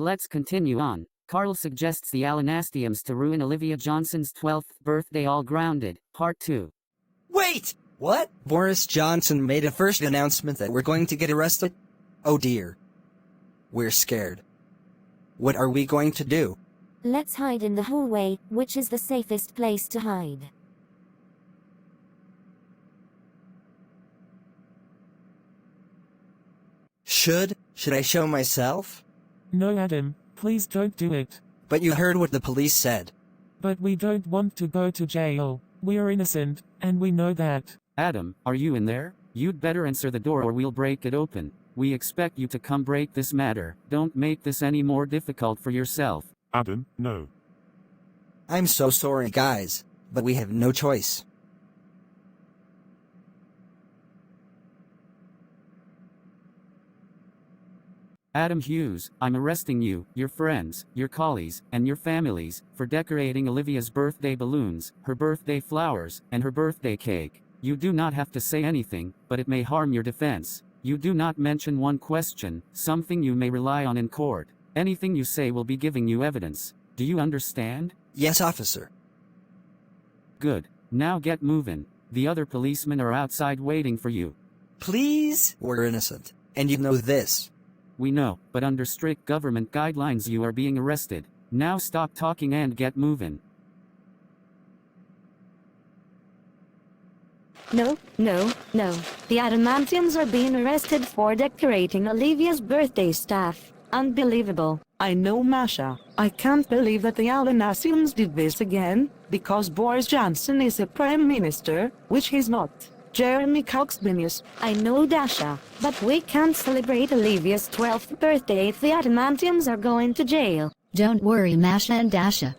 Let's continue on. Carl suggests the Alanastiums to ruin Olivia Johnson's 12th birthday. All grounded. Part 2. Wait! What? Boris Johnson made a first announcement that we're going to get arrested? Oh dear. We're scared. What are we going to do? Let's hide in the hallway, which is the safest place to hide. Should I show myself? No, Adam, please don't do it. But you heard what the police said. But we don't want to go to jail. We are innocent, and we know that. Adam, are you in there? You'd better answer the door or we'll break it open. We expect you to come break this matter. Don't make this any more difficult for yourself. Adam, no. I'm so sorry, guys, but we have no choice. Adam Hughes, I'm arresting you, your friends, your colleagues, and your families, for decorating Olivia's birthday balloons, her birthday flowers, and her birthday cake. You do not have to say anything, but it may harm your defense. You do not mention one question, something you may rely on in court. Anything you say will be giving you evidence. Do you understand? Yes, officer. Good. Now get moving. The other policemen are outside waiting for you. Please? We're innocent, and you know this. We know, but under strict government guidelines you are being arrested. Now stop talking and get moving. No. The Adamantiums are being arrested for decorating Olivia's birthday staff. Unbelievable. I know, Masha. I can't believe that the Alanastiums did this again, because Boris Johnson is a prime minister, which he's not. Jeremy Coxman is. I know, Dasha, but we can't celebrate Olivia's 12th birthday if the Adamantiums are going to jail. Don't worry, Masha and Dasha.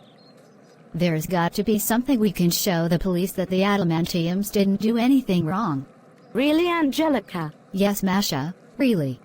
There's got to be something we can show the police that the Adamantiums didn't do anything wrong. Really, Angelica? Yes, Masha, really.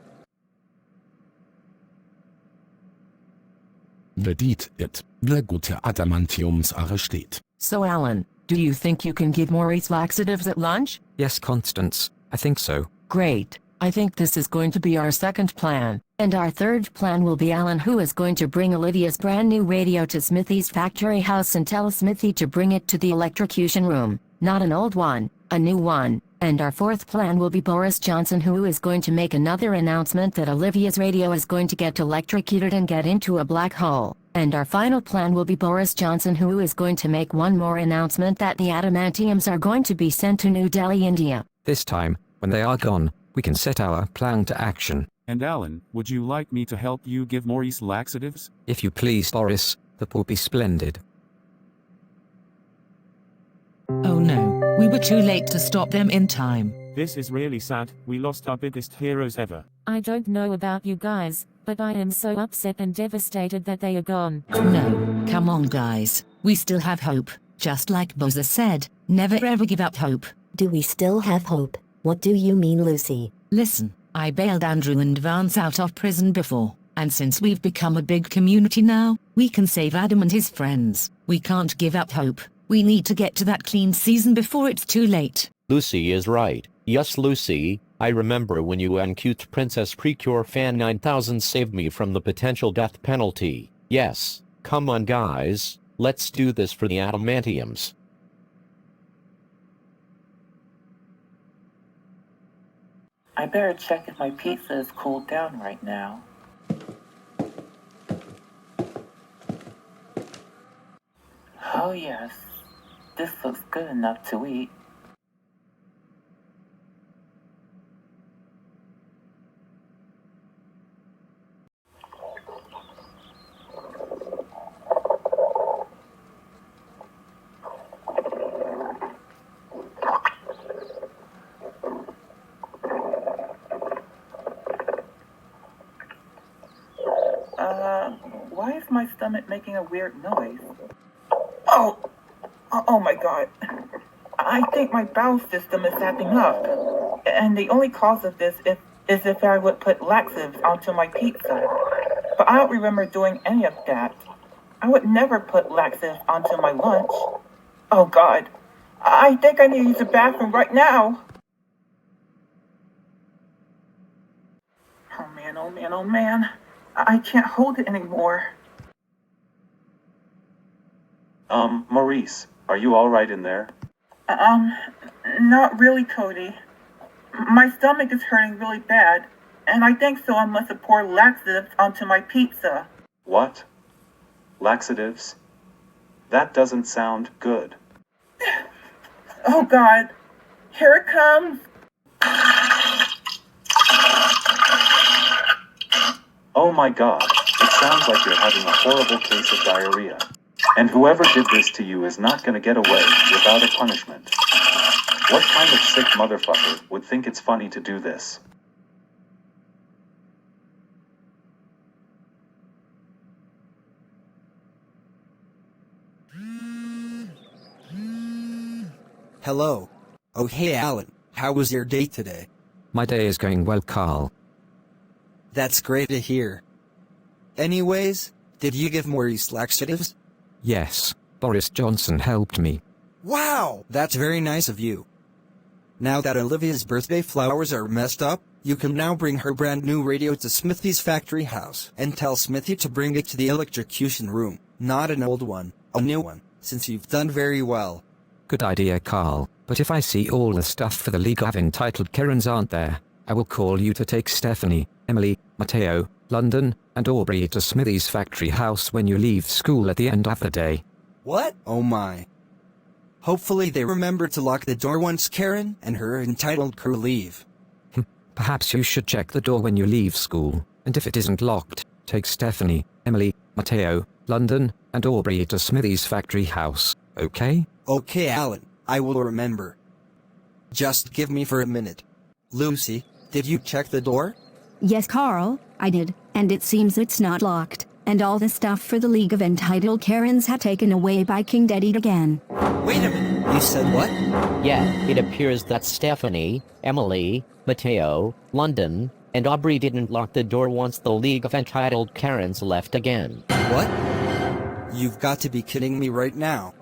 Vedit it, der gute Adamantiums arrestiert. So Alan, do you think you can give Maurice laxatives at lunch? Yes, Constance, I think so. Great. I think this is going to be our second plan. And our third plan will be Alan, who is going to bring Olivia's brand new radio to Smithy's factory house and tell Smithy to bring it to the electrocution room. Not an old one, a new one. And our fourth plan will be Boris Johnson, who is going to make another announcement that Olivia's radio is going to get electrocuted and get into a black hole. And our final plan will be Boris Johnson, who is going to make one more announcement that the Adamantiums are going to be sent to New Delhi, India. This time, when they are gone, we can set our plan to action. And Alan, would you like me to help you give Maurice laxatives? If you please, Boris, that will be splendid. Oh no, we were too late to stop them in time. This is really sad. We lost our biggest heroes ever. I don't know about you guys, but I am so upset and devastated that they are gone. No, come on guys, we still have hope. Just like Boza said, never ever give up hope. Do we still have hope? What do you mean, Lucy? Listen, I bailed Andrew and Vance out of prison before, and since we've become a big community now, we can save Adam and his friends. We can't give up hope. We need to get to that clean season before it's too late. Lucy is right. Yes, Lucy, I remember when you and Cute Princess Precure Fan 9000 saved me from the potential death penalty. Yes, come on guys, let's do this for the Adamantiums. I better check if my pizza is cooled down right now. Oh yes, this looks good enough to eat. Why is my stomach making a weird noise? Oh my god. I think my bowel system is acting up. And the only cause of this is if I would put laxatives onto my pizza. But I don't remember doing any of that. I would never put laxatives onto my lunch. Oh god. I think I need to use the bathroom right now. Oh man. I can't hold it anymore. Maurice, are you alright in there? Not really, Cody. My stomach is hurting really bad, and I think someone must have poured laxatives onto my pizza. What? Laxatives? That doesn't sound good. Oh God, here it comes. Oh my god, it sounds like you're having a horrible case of diarrhea. And whoever did this to you is not gonna get away without a punishment. What kind of sick motherfucker would think it's funny to do this? Hello. Oh hey Alan, how was your day today? My day is going well, Carl. That's great to hear. Anyways, did you give Maurice laxatives? Yes, Boris Johnson helped me. Wow, that's very nice of you. Now that Olivia's birthday flowers are messed up, you can now bring her brand new radio to Smithy's factory house and tell Smithy to bring it to the electrocution room. Not an old one, a new one, since you've done very well. Good idea, Carl, but if I see all the stuff for the League of Entitled Karens aren't there, I will call you to take Stephanie, Emily, Matteo, London, and Aubrey to Smithy's factory house when you leave school at the end of the day. What? Oh my. Hopefully they remember to lock the door once Karen and her entitled crew leave. Perhaps you should check the door when you leave school, and if it isn't locked, take Stephanie, Emily, Matteo, London, and Aubrey to Smithy's factory house, okay? Okay Alan, I will remember. Just give me for a minute. Lucy, did you check the door? Yes, Carl, I did, and it seems it's not locked, and all the stuff for the League of Entitled Karens had taken away by King Daddy again. Wait a minute, you said what? Yeah, it appears that Stephanie, Emily, Matteo, London, and Aubrey didn't lock the door once the League of Entitled Karens left again. What? You've got to be kidding me right now.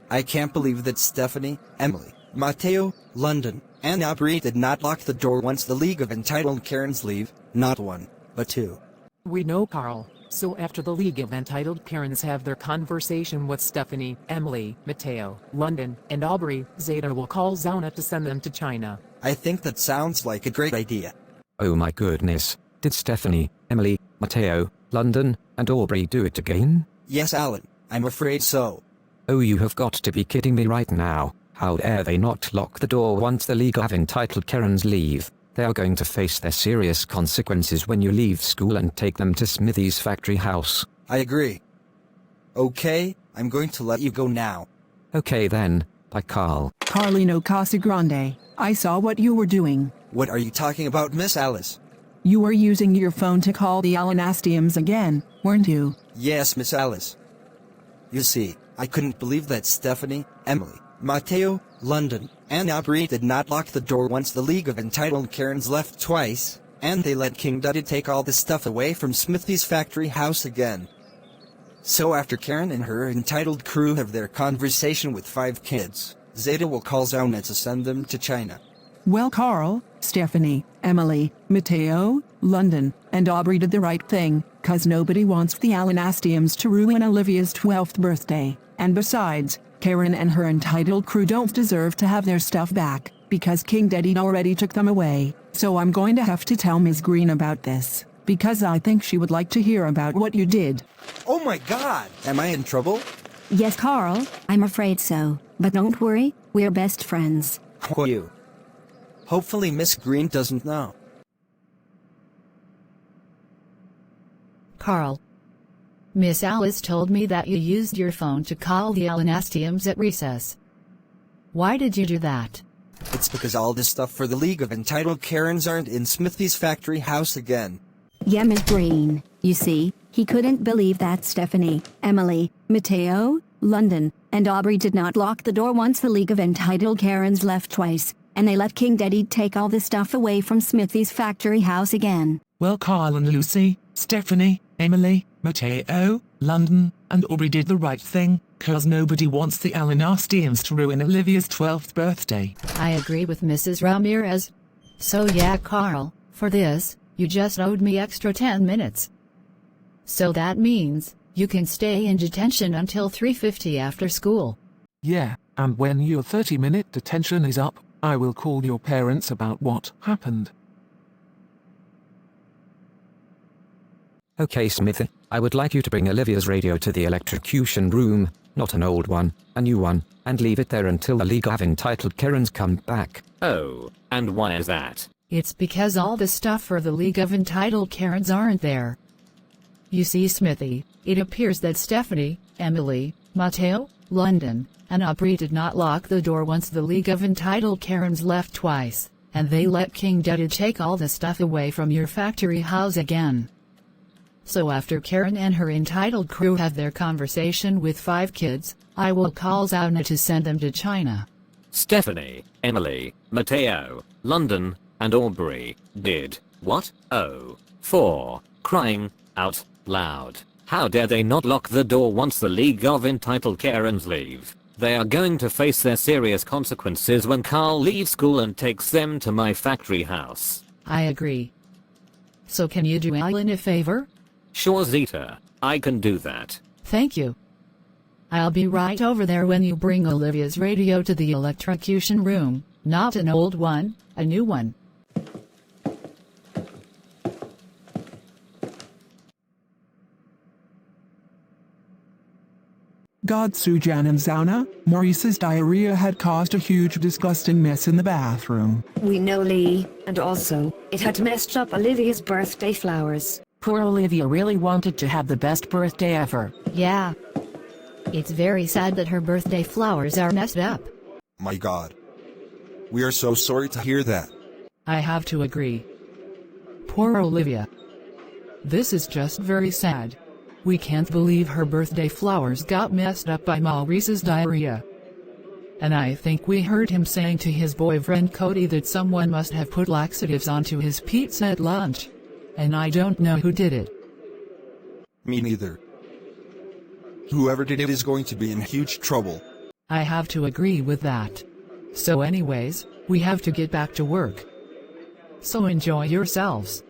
I can't believe that Stephanie, Emily, Matteo, London, and Aubrey did not lock the door once the League of Entitled Karens leave, not one, but two. We know, Carl. So after the League of Entitled Karens have their conversation with Stephanie, Emily, Matteo, London, and Aubrey, Zeta will call Zona to send them to China. I think that sounds like a great idea. Oh my goodness, did Stephanie, Emily, Matteo, London, and Aubrey do it again? Yes Alan, I'm afraid so. Oh, you have got to be kidding me right now. How dare they not lock the door once the League of Entitled Karens leave? They are going to face their serious consequences when you leave school and take them to Smithy's factory house. I agree. Okay, I'm going to let you go now. Okay then, bye Carl. Carlino Casagrande, I saw what you were doing. What are you talking about, Miss Alice? You were using your phone to call the Alanastiums again, weren't you? Yes, Miss Alice. You see, I couldn't believe that Stephanie, Emily, Matteo, London, and Aubrey did not lock the door once the League of Entitled Karens left twice, and they let King Daddy take all the stuff away from Smithy's factory house again. So after Karen and her entitled crew have their conversation with 5 kids, Zeta will call Zona to send them to China. Well, Carl, Stephanie, Emily, Matteo, London, and Aubrey did the right thing, 'cause nobody wants the Alanastiums to ruin Olivia's 12th birthday. And besides, Karen and her entitled crew don't deserve to have their stuff back, because King Daddy already took them away. So I'm going to have to tell Ms. Green about this, because I think she would like to hear about what you did. Oh my god! Am I in trouble? Yes, Carl, I'm afraid so. But don't worry, we're best friends. Who are you? Hopefully Miss Green doesn't know. Carl. Miss Alice told me that you used your phone to call the Alanastiums at recess. Why did you do that? It's because all this stuff for the League of Entitled Karens aren't in Smithy's factory house again. Yeah, Miss Green. You see, he couldn't believe that Stephanie, Emily, Matteo, London, and Aubrey did not lock the door once the League of Entitled Karens left twice, and they let King Daddy take all the stuff away from Smithy's factory house again. Well, Carl and Lucy, Stephanie, Emily, Matteo, London, and Aubrey did the right thing, 'cause nobody wants the Alanastiums to ruin Olivia's 12th birthday. I agree with Mrs. Ramirez. So yeah, Carl, for this, you just owed me extra 10 minutes. So that means you can stay in detention until 3:50 after school. Yeah, and when your 30-minute detention is up, I will call your parents about what happened. Okay, Smithy, I would like you to bring Olivia's radio to the electrocution room, not an old one, a new one, and leave it there until the League of Entitled Karens come back. Oh, and why is that? It's because all the stuff for the League of Entitled Karens aren't there. You see, Smithy, it appears that Stephanie, Emily, Matteo, London, and Aubrey did not lock the door once the League of Entitled Karens left twice, and they let King Duddy take all the stuff away from your factory house again. So after Karen and her entitled crew have their conversation with 5 kids, I will call Zauna to send them to China. Stephanie, Emily, Matteo, London, and Aubrey did what? Oh, 4, crying out loud. How dare they not lock the door once the League of Entitled Karens leave? They are going to face their serious consequences when Carl leaves school and takes them to my factory house. I agree. So can you do Alan a favor? Sure, Zeta, I can do that. Thank you. I'll be right over there when you bring Olivia's radio to the electrocution room, not an old one, a new one. God, Sujan and Zauna, Maurice's diarrhea had caused a huge disgusting mess in the bathroom. We know, Lee, and also, it had messed up Olivia's birthday flowers. Poor Olivia really wanted to have the best birthday ever. Yeah. It's very sad that her birthday flowers are messed up. My God. We are so sorry to hear that. I have to agree. Poor Olivia. This is just very sad. We can't believe her birthday flowers got messed up by Maurice's diarrhea. And I think we heard him saying to his boyfriend Cody that someone must have put laxatives onto his pizza at lunch. And I don't know who did it. Me neither. Whoever did it is going to be in huge trouble. I have to agree with that. So anyways, we have to get back to work. So enjoy yourselves.